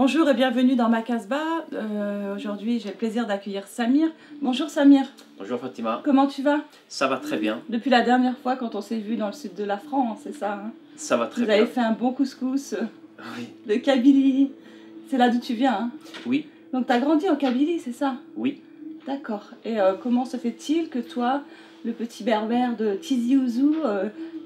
Bonjour et bienvenue dans ma Casbah. Aujourd'hui, j'ai le plaisir d'accueillir Samir. Bonjour Samir. Bonjour Fatima. Comment tu vas? Ça va très bien. Depuis la dernière fois quand on s'est vu dans le sud de la France, c'est ça hein? Ça va très Vous bien. avez fait un bon couscous Oui. de Kabylie. C'est là d'où tu viens hein? Oui. Donc tu as grandi en Kabylie, c'est ça? Oui. D'accord. Et comment se fait-il que toi, le petit berbère de Tizi Ouzou,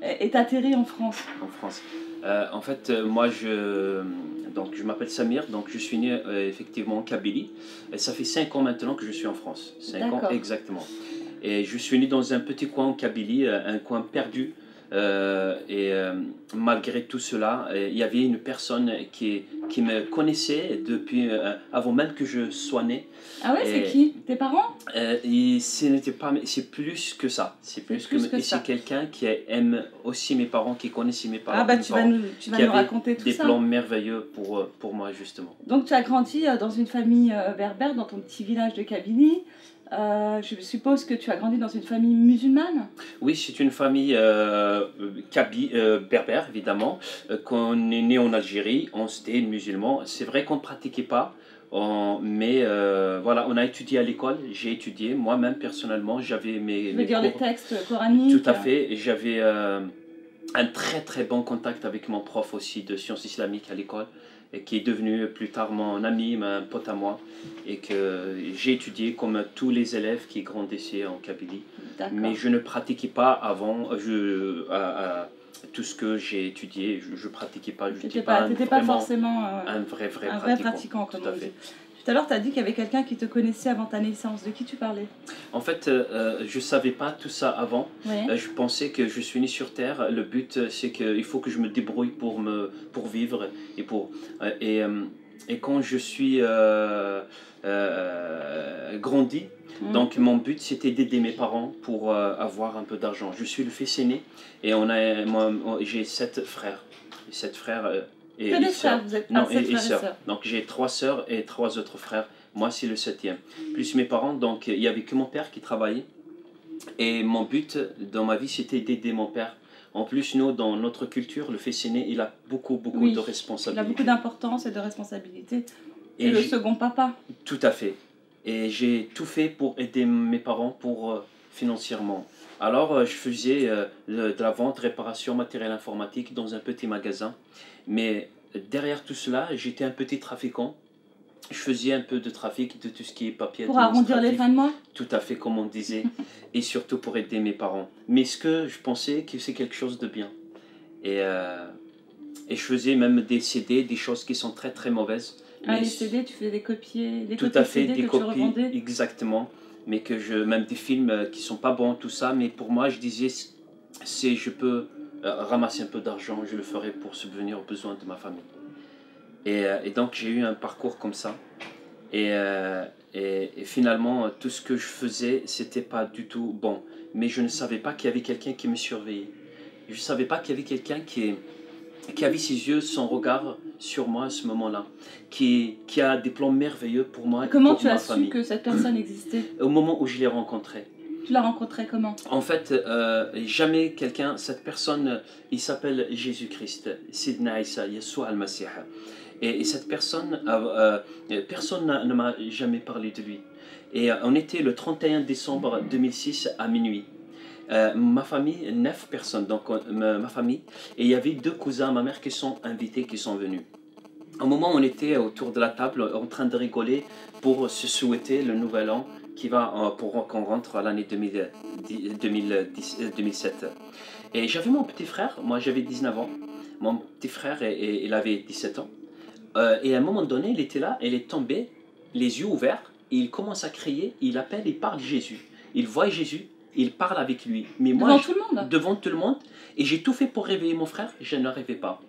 est atterri en France? En France. En fait, moi, je m'appelle Samir, donc je suis né effectivement en Kabylie. Et ça fait 5 ans maintenant que je suis en France. 5 ans exactement. Et je suis né dans un petit coin en Kabylie, un coin perdu. Malgré tout cela, il y avait une personne qui me connaissait depuis avant même que je sois né. Ah ouais, c'est qui? Tes parents? C'est plus que ça. C'est plus que ça. C'est quelqu'un qui aime aussi mes parents, qui connaissait mes parents. Ah bah tu vas nous raconter tout ça. Des plans merveilleux pour moi justement. Donc tu as grandi dans une famille berbère, dans ton petit village de Kabylie. Je suppose que tu as grandi dans une famille musulmane? Oui, c'est une famille berbère, évidemment. Quand on est né en Algérie, on était musulmans. C'est vrai qu'on ne pratiquait pas, mais voilà, on a étudié à l'école. J'ai étudié, moi-même personnellement, j'avais mes dire cours. Les textes coraniques? Tout à fait. J'avais un très très bon contact avec mon prof aussi de sciences islamiques à l'école, et qui est devenu plus tard mon ami, un pote à moi, et que j'ai étudié comme tous les élèves qui grandissaient en Kabylie. Mais je ne pratiquais pas avant, tout ce que j'ai étudié, je ne pratiquais pas. Tu n'étais pas forcément un vrai pratiquant, comme on dit. Tout à l'heure, tu as dit qu'il y avait quelqu'un qui te connaissait avant ta naissance. De qui tu parlais? En fait, je ne savais pas tout ça avant. Ouais. Je pensais que je suis né sur Terre. Le but, c'est qu'il faut que je me débrouille pour vivre. Et quand je suis grandi, donc mon but, c'était d'aider mes parents pour avoir un peu d'argent. Je suis le fils aîné et j'ai 7 frères. 7 frères et sœurs. Non, et sœurs. Donc j'ai 3 sœurs et 3 autres frères. Moi, c'est le 7e. Plus mes parents, donc il n'y avait que mon père qui travaillait. Et mon but dans ma vie, c'était d'aider mon père. En plus, nous, dans notre culture, le fils aîné, il a beaucoup de responsabilités. Il a beaucoup d'importance et de responsabilités. Et le second papa. Tout à fait. Et j'ai tout fait pour aider mes parents financièrement. Alors, je faisais de la vente, réparation, matériel informatique dans un petit magasin. Mais derrière tout cela, j'étais un petit trafiquant. Je faisais un peu de trafic de tout ce qui est papier. Pour arrondir les fins de mois? Tout à fait, comme on disait. Et surtout pour aider mes parents. Mais ce que je pensais que c'est quelque chose de bien. Et je faisais même des CD, des choses qui sont très très mauvaises. Ah, les CD, tu faisais des copies, tout à fait, CD des copies, tu revendais? Exactement. Mais même des films qui sont pas bons, tout ça. Mais pour moi, je disais, si je peux ramasser un peu d'argent, je le ferai pour subvenir aux besoins de ma famille. Et donc j'ai eu un parcours comme ça. Et finalement, tout ce que je faisais, c'était pas du tout bon. Mais je ne savais pas qu'il y avait quelqu'un qui me surveillait. Je ne savais pas qu'il y avait quelqu'un qui avait ses yeux, son regard sur moi à ce moment-là, qui a des plans merveilleux pour moi. Comment tu as su que cette personne existait? Au moment où je l'ai rencontré. Tu l'as rencontré comment? En fait, jamais cette personne, il s'appelle Jésus-Christ, Sidna Isa, Yeshua al-Masih. Et cette personne, personne ne m'a jamais parlé de lui. Et on était le 31 décembre 2006 à minuit. Ma famille, 9 personnes, donc ma famille, et il y avait 2 cousins à ma mère qui sont invités, qui sont venus. Au moment où on était autour de la table en train de rigoler pour se souhaiter le nouvel an pour qu'on rentre à l'année 2007. Et j'avais mon petit frère, moi j'avais 19 ans, mon petit frère il avait 17 ans. Et à un moment donné, il était là, il est tombé, les yeux ouverts, et il commence à crier, il appelle, il parle Jésus. Il voit Jésus, il parle avec lui. Mais moi, devant tout le monde. Et j'ai tout fait pour réveiller mon frère, je n'arrivais pas.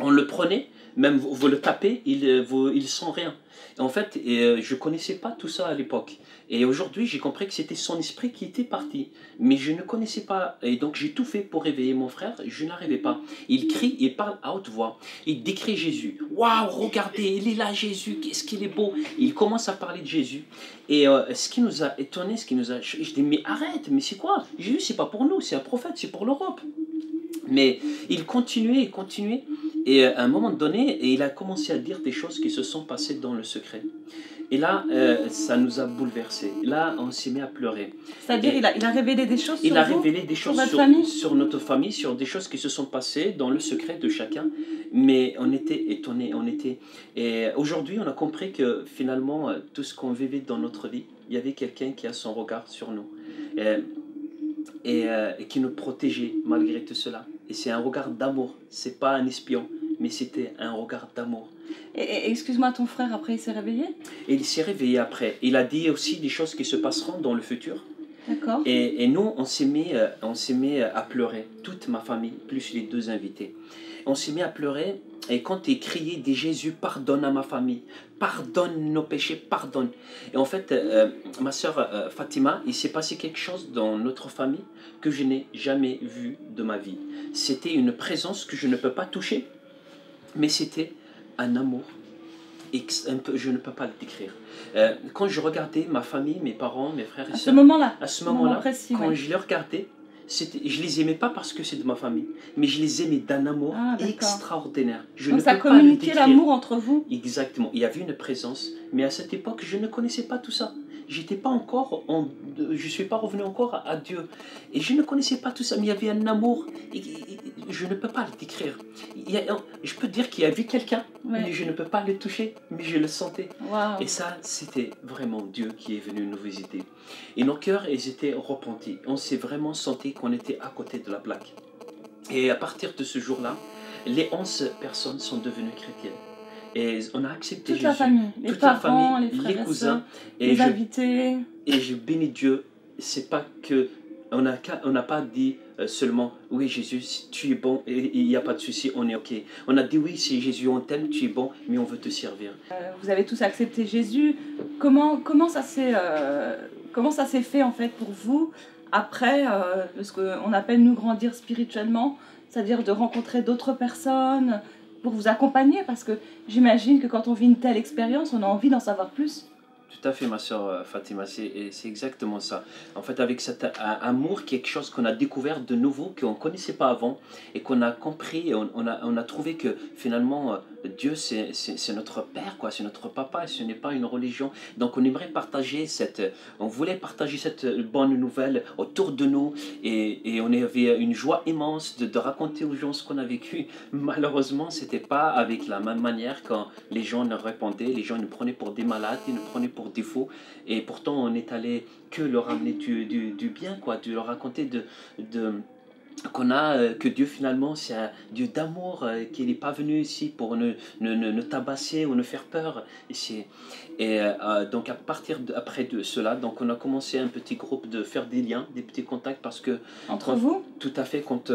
On le prenait, même vous le tapez, il sent rien. Et en fait, je ne connaissais pas tout ça à l'époque. Et aujourd'hui, j'ai compris que c'était son esprit qui était parti. Mais je ne connaissais pas. Et donc, j'ai tout fait pour réveiller mon frère, je n'arrivais pas. Il crie, il parle à haute voix. Il décrit Jésus. Waouh, regardez, il est là, Jésus, qu'est-ce qu'il est beau. Il commence à parler de Jésus. Et ce qui nous a étonnés, je dis, mais arrête, mais c'est quoi? Jésus, c'est pas pour nous, c'est un prophète, c'est pour l'Europe. Mais il continuait. Et à un moment donné, et il a commencé à dire des choses qui se sont passées dans le secret. Et là, ça nous a bouleversés. Là, on s'est mis à pleurer. C'est-à-dire, il a révélé des choses sur Il a vous, révélé des choses votre famille? sur notre famille, sur des choses qui se sont passées dans le secret de chacun. Mais on était étonnés. Et aujourd'hui, on a compris que finalement, tout ce qu'on vivait dans notre vie, il y avait quelqu'un qui a son regard sur nous. Et qui nous protégeait malgré tout cela. Et c'est un regard d'amour. C'est pas un espion, mais c'était un regard d'amour. Et excuse-moi, ton frère, après, il s'est réveillé? Et il s'est réveillé après. Il a dit aussi des choses qui se passeront dans le futur. D'accord. Et nous, on s'est mis à pleurer, toute ma famille, plus les 2 invités. On s'est mis à pleurer, et quand il criait, dit Jésus, pardonne à ma famille, pardonne nos péchés, pardonne. Et en fait, ma sœur Fatima, il s'est passé quelque chose dans notre famille que je n'ai jamais vu de ma vie. C'était une présence que je ne peux pas toucher, mais c'était un amour. Je ne peux pas le décrire. Quand je regardais ma famille, mes parents, mes frères et À ce sœurs, moment-là? à ce moment-là, précis, quand ouais. je les regardais, je les aimais pas parce que c'est de ma famille, mais je les aimais d'un amour extraordinaire. Donc ça communiquait l'amour entre vous? Exactement. Il y avait une présence, mais à cette époque, je ne connaissais pas tout ça. J'étais pas encore, je suis pas revenu encore à Dieu, et je ne connaissais pas tout ça. Mais il y avait un amour, je ne peux pas le décrire. Je peux dire qu'il y avait quelqu'un, mais je ne peux pas le toucher, mais je le sentais. Wow. Et ça, c'était vraiment Dieu qui est venu nous visiter. Et nos cœurs, ils étaient repentis. On s'est vraiment senti qu'on était à côté de la plaque. Et à partir de ce jour-là, les 11 personnes sont devenues chrétiennes. Et on a accepté toute Jésus. La famille, les toute parents, la famille, les frères les cousins, et les invités. Et je bénis Dieu. C'est pas que on n'a pas dit seulement oui Jésus, tu es bon et il n'y a pas de souci, on est ok. On a dit oui, si Jésus on t'aime, tu es bon, mais on veut te servir. Vous avez tous accepté Jésus. Comment ça s'est fait en fait pour vous après ce qu'on appelle nous grandir spirituellement, c'est-à-dire de rencontrer d'autres personnes pour vous accompagner, parce que j'imagine que quand on vit une telle expérience, on a envie d'en savoir plus. Tout à fait, ma soeur Fatima, c'est exactement ça. En fait, avec cet amour, quelque chose qu'on a découvert de nouveau, qu'on ne connaissait pas avant, et qu'on a compris, et on a trouvé que finalement, Dieu, c'est notre Père, quoi, c'est notre Papa, et ce n'est pas une religion. Donc, on aimerait partager on voulait partager cette bonne nouvelle autour de nous, et on avait une joie immense de raconter aux gens ce qu'on a vécu. Malheureusement, ce n'était pas avec la même manière quand les gens nous répondaient, les gens nous prenaient pour des malades, ils nous prenaient pour défaut, et pourtant on est allé que leur amener du bien, quoi, de leur raconter que Dieu finalement c'est un Dieu d'amour, qu'il n'est pas venu ici pour nous tabasser ou nous faire peur. Donc à partir après de cela, donc on a commencé un petit groupe de faire des liens, des petits contacts, parce que entre vous, tout à fait, quand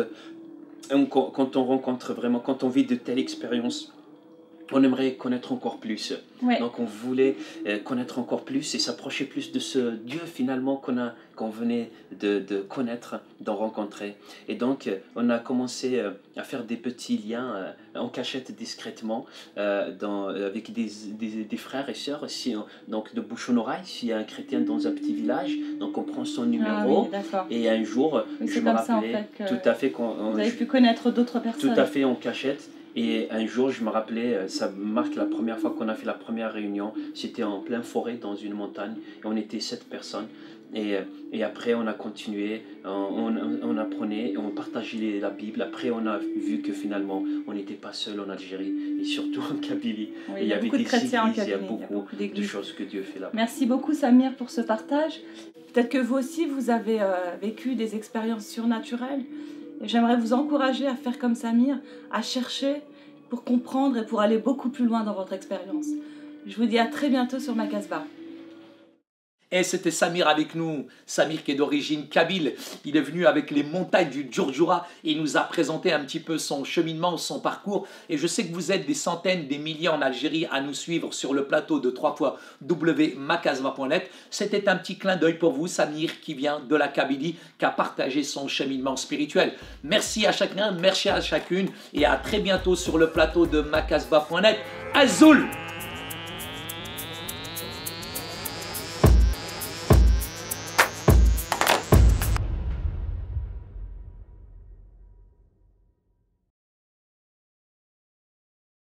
on rencontre vraiment, quand on vit de telles expériences, on aimerait connaître encore plus. Ouais. Donc on voulait connaître encore plus et s'approcher plus de ce Dieu finalement qu'on venait de connaître, d'en rencontrer. Et donc on a commencé à faire des petits liens en cachette discrètement avec des frères et sœurs, donc de bouche en oreille. S'il y a un chrétien dans un petit village, donc on prend son numéro, et un jour, je me rappelais, tout à fait, vous avez pu connaître d'autres personnes. Tout à fait, en cachette. Et un jour, je me rappelais, ça marque la première fois qu'on a fait la première réunion, c'était en pleine forêt, dans une montagne, et on était 7 personnes. Et après, on a continué, on apprenait, on partageait la Bible. Après, on a vu que finalement, on n'était pas seul en Algérie, et surtout en Kabylie. Oui, il y a beaucoup de chrétiens en Kabylie, il y a beaucoup de choses que Dieu fait là-bas. Merci beaucoup, Samir, pour ce partage. Peut-être que vous aussi, vous avez vécu des expériences surnaturelles. J'aimerais vous encourager à faire comme Samir, à chercher pour comprendre et pour aller beaucoup plus loin dans votre expérience. Je vous dis à très bientôt sur Makasba. Et c'était Samir avec nous, Samir qui est d'origine kabyle. Il est venu avec les montagnes du Djurdjura et il nous a présenté un petit peu son cheminement, son parcours. Et je sais que vous êtes des centaines, des milliers en Algérie à nous suivre sur le plateau de www.makasba.net. C'était un petit clin d'œil pour vous, Samir, qui vient de la Kabylie, qui a partagé son cheminement spirituel. Merci à chacun, merci à chacune et à très bientôt sur le plateau de Makasba.net. Azoul!